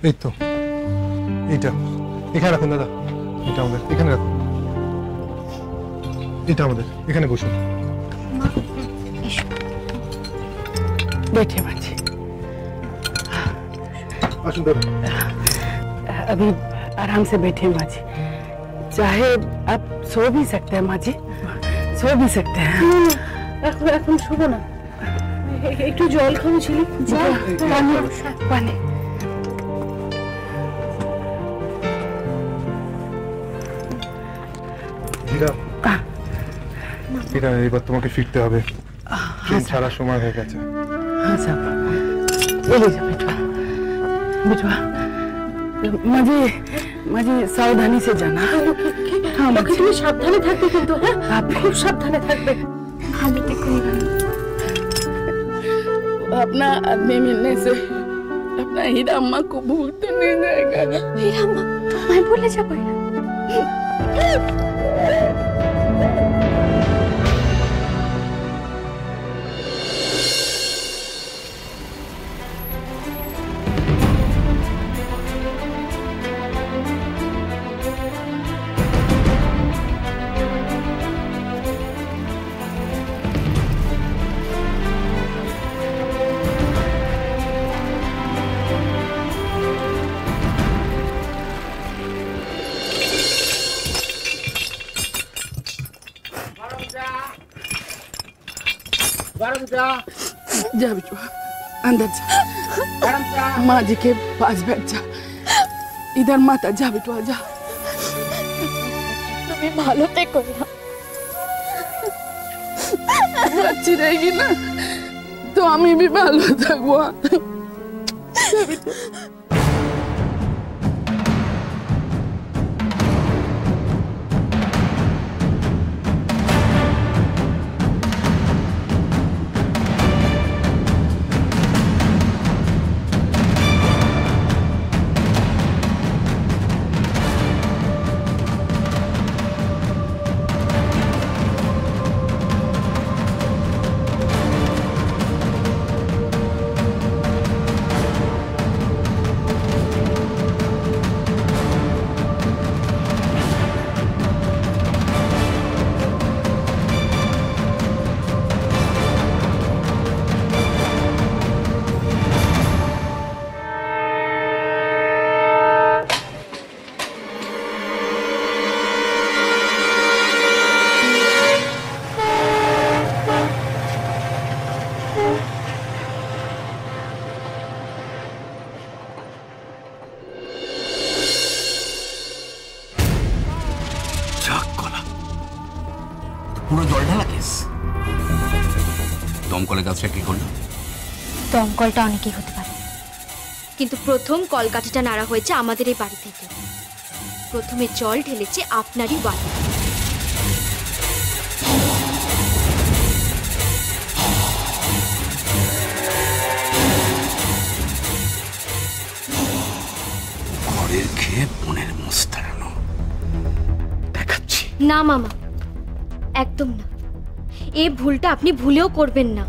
এই তো এইটা এখানে রাখুন দাদা, এটা আমাদের এখানে রাখুন, এটা আমাদের এখানে বসুন। बैठे माँ जी। अभी आराम से बैठे माँ जी, चाहे आप सो भी सकते हैं माँ जी, सो भी सकते हैं। এখন শুবো না, একটু জল খাবো ছিল। पानी पानी। এবার তোমাকে ফিরতে হবে, ট্রেন ছাড়ার সময় হয়ে গেছে। हाँ साहब, ले लीजिए बिटवा बिटवा। माजी सावधानी से जाना। हाँ বাকি তুমি সাবধানে থাকবে কিন্তু, হ্যাঁ आप খুব সাবধানে থাকবে। ভালো থেকো। अपना आदमी मिलने से अपना हीरा अम्मा को भूलते नहीं जाएगा। हीरा अम्मा मैं भूले जाबो ना। जा बिटवा अंदर जा, माँ जी के पास बैठ जा, इधर मत आ, जा बिटवा जा। তুমি ভালো থেকো না। अच्छी रहेगी ना तो हमें भी भालो থাকবো। পুরো জল ঢালা কেস। দমকলের কাজটা কি করলো? দমকলটা অনেকেই হতে পারে, কিন্তু প্রথম কলকাঠিটা নাড়া হয়েছে আমাদের এই বাড়ি থেকে। প্রথমে জল ঢেলেছে আপনারই বাড়ি। ঘরের খেয়ে বোনের মুস্তারানো দেখাচ্ছি না মামা, একদম না। এই ভুলটা আপনি ভুলেও করবেন না।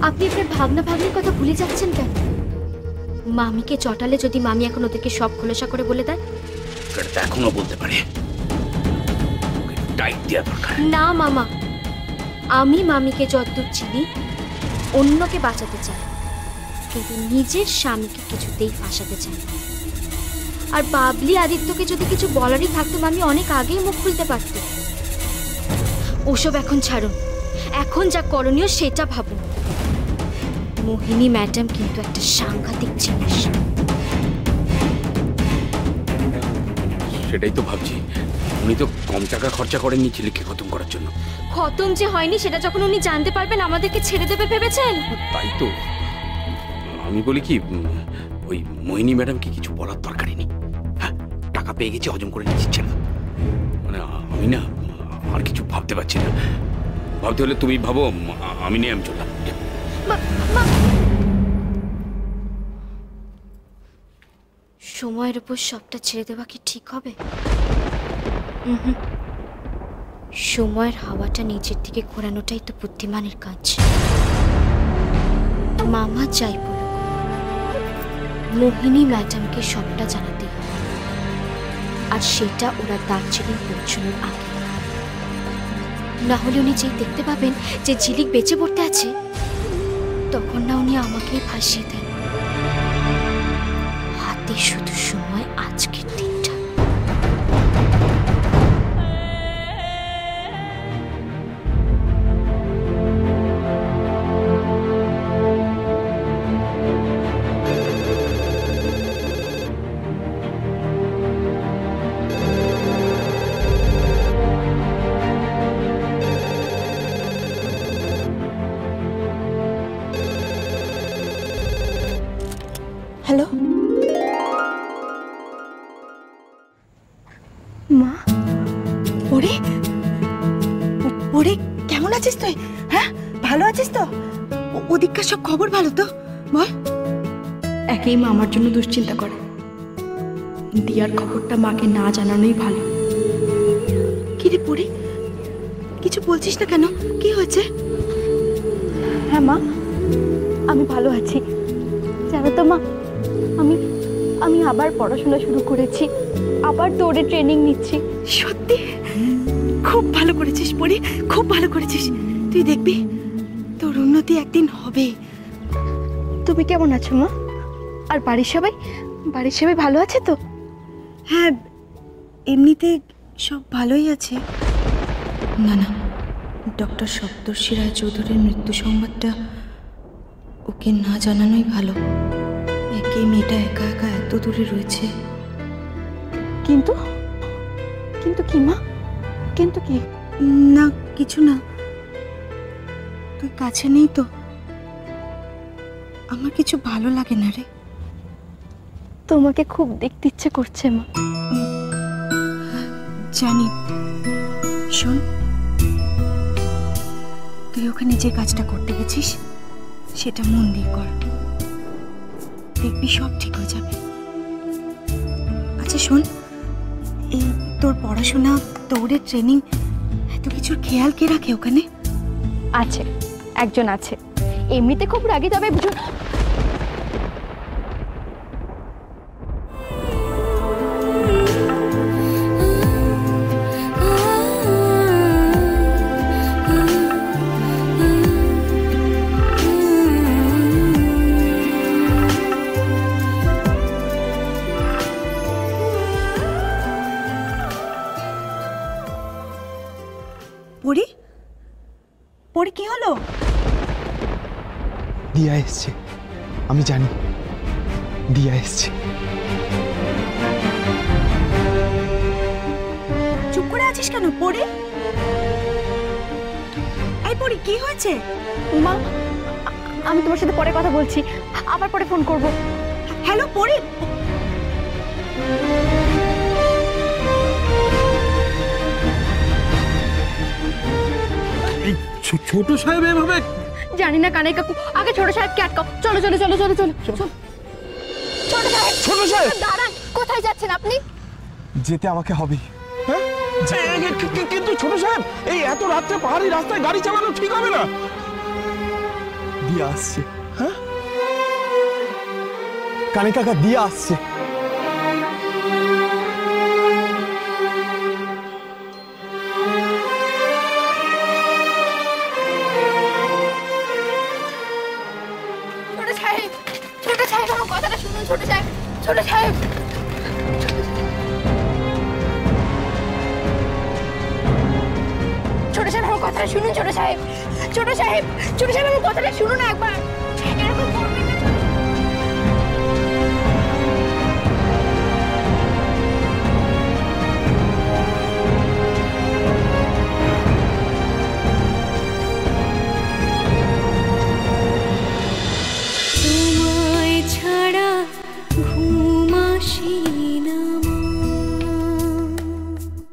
আপনি আপনার ভাগনা ভাগ্নির কথা ভুলে যাচ্ছেন কেন? মামিকে চটালে যদি মামি এখন ওদেরকে সব খোলসা করে বলে দেয়? সেটা এখনো বলতে পারে। টাইট দেওয়া দরকার। না মামা, আমি মামিকে যতদূর চিনি অন্যকে বাঁচাতে চাই, কিন্তু নিজের স্বামীকে কিছুতেই ফাঁসাতে চাই না। আর বাবলি আদিত্যকে যদি কিছু বলারই থাকতো মামি অনেক আগেই মুখ খুলতে পারত। ওসব এখন ছাড়ুন, এখন যা করণীয় সেটা ভাবুন। মোহিনী ম্যাডাম কিন্তু একটা সাংঘাতিক জিনিস। সেটাই তো ভাবছি, উনি তো কম টাকা খরচা করেননি ছেলেকে খতম করার জন্য। খতম যে হয়নি সেটা যখন উনি জানতে পারবেন আমাদেরকে ছেড়ে দেবে ভেবেছেন? তাই তো আমি বলি কি, ওই মোহিনী ম্যাডামকে কিছু বলার দরকারই নেই। হ্যাঁ, টাকা পেয়ে গেছে, হজম করে নিচ্ছে না। মানে আমি না আর কিছু ভাবতে পারছি না। ভাবতে হলে তুমি ভাবো, আমি নিয়ে আমি চললাম। সময়ের উপর সবটা ছেড়ে দেওয়া কি ঠিক হবে? সময়ের হাওয়াটা নিচের দিকে ঘোরানোটাই তো বুদ্ধিমানের কাজ। মামা যাই বলুক, মোহিনী ম্যাডামকে সবটা জানাতে হবে, আর সেটা ওরা দার্জিলিং পৌঁছানোর আগে। না হলে উনি যেই দেখতে পাবেন যে ঝিলিক বেঁচে পড়তে আছে, তখন না উনি আমাকেই ফাঁসিয়ে দেন। হাতে শুধু সময় আজকের দিনটা। হ্যালো মা, ওরে ওরে কেমন আছিস তুই? হ্যাঁ ভালো আছিস তো? ওদিককার সব খবর ভালো তো? বল। একেই মা আমার জন্য দুশ্চিন্তা করে, দিয়ার খবরটা মাকে না জানানোই ভালো। কি রে পড়ি, কিছু বলছিস না কেন? কি হয়েছে? হ্যাঁ মা, আমি ভালো আছি। জানো তো মা, আমি আবার পড়াশোনা শুরু করেছি, আবার দৌড়ে ট্রেনিং নিচ্ছি। সত্যি খুব ভালো করেছিস পড়ি, খুব ভালো করেছিস। তুই দেখবি তোর উন্নতি একদিন হবে। তুমি কেমন আছো মা? আর বাড়ির সবাই ভালো আছে তো? হ্যাঁ এমনিতে সব ভালোই আছে। না না, ডক্টর সপ্তর্ষি রায়চৌধুরীর মৃত্যু সংবাদটা ওকে না জানানোই ভালো। একে মেয়েটা একা একা এত দূরে রয়েছে। কিন্তু কি মা, কিন্তু কি? না কিছু না, তুই কাছে নেই তো আমার কিছু ভালো লাগে না রে। তোমাকে খুব দেখতে ইচ্ছে করছে মা। জানি। শোন, তুই ওখানে যে কাজটা করতে গেছিস সেটা মন দিয়ে কর, দেখবি সব ঠিক হয়ে যাবে। আচ্ছা শোন, এই তোর পড়াশোনা, দৌড়ের ট্রেনিং, এত কিছুর খেয়াল কে রাখে ওখানে? আছে, একজন আছে, এমনিতে খুব রাগী, তবে বুঝুন। পড়ি পড়ি কি হলো? দিয়া এসছে, আমি জানি দিয়া এসছে। চুপ করে আছিস কেন পড়ি? এই পড়ি কি হয়েছে? মা, আমি তোমার সাথে পরে কথা বলছি, আবার পরে ফোন করব। হ্যালো পড়ি। ছোট সাহেব এভাবে? জানি না কানাই কাকু, আগে ছোট সাহেবকে আটকাও। চলো চলো চলো চলো চলো চলো। ছোট সাহেব দাঁড়ান, কোথায় যাচ্ছেন আপনি? যেতে আমাকে হবে। হ্যাঁ কিন্তু ছোট সাহেব, এই এত রাত্রে পাহাড়ি রাস্তায় গাড়ি চালানো ঠিক হবে না। দিয়া আসছে। হ্যাঁ কানে কাকা, দিয়া আসছে। ছোট সাহেব আমার কথাটা শুনুন। ছোট সাহেব, ছোট সাহেব, ছোট সাহেব আমার কথাটা শুনুন। ছোট সাহেব, ছোট সাহেব, ছোট সাহেব আমার কথাটা শুনুন একবার। এরকম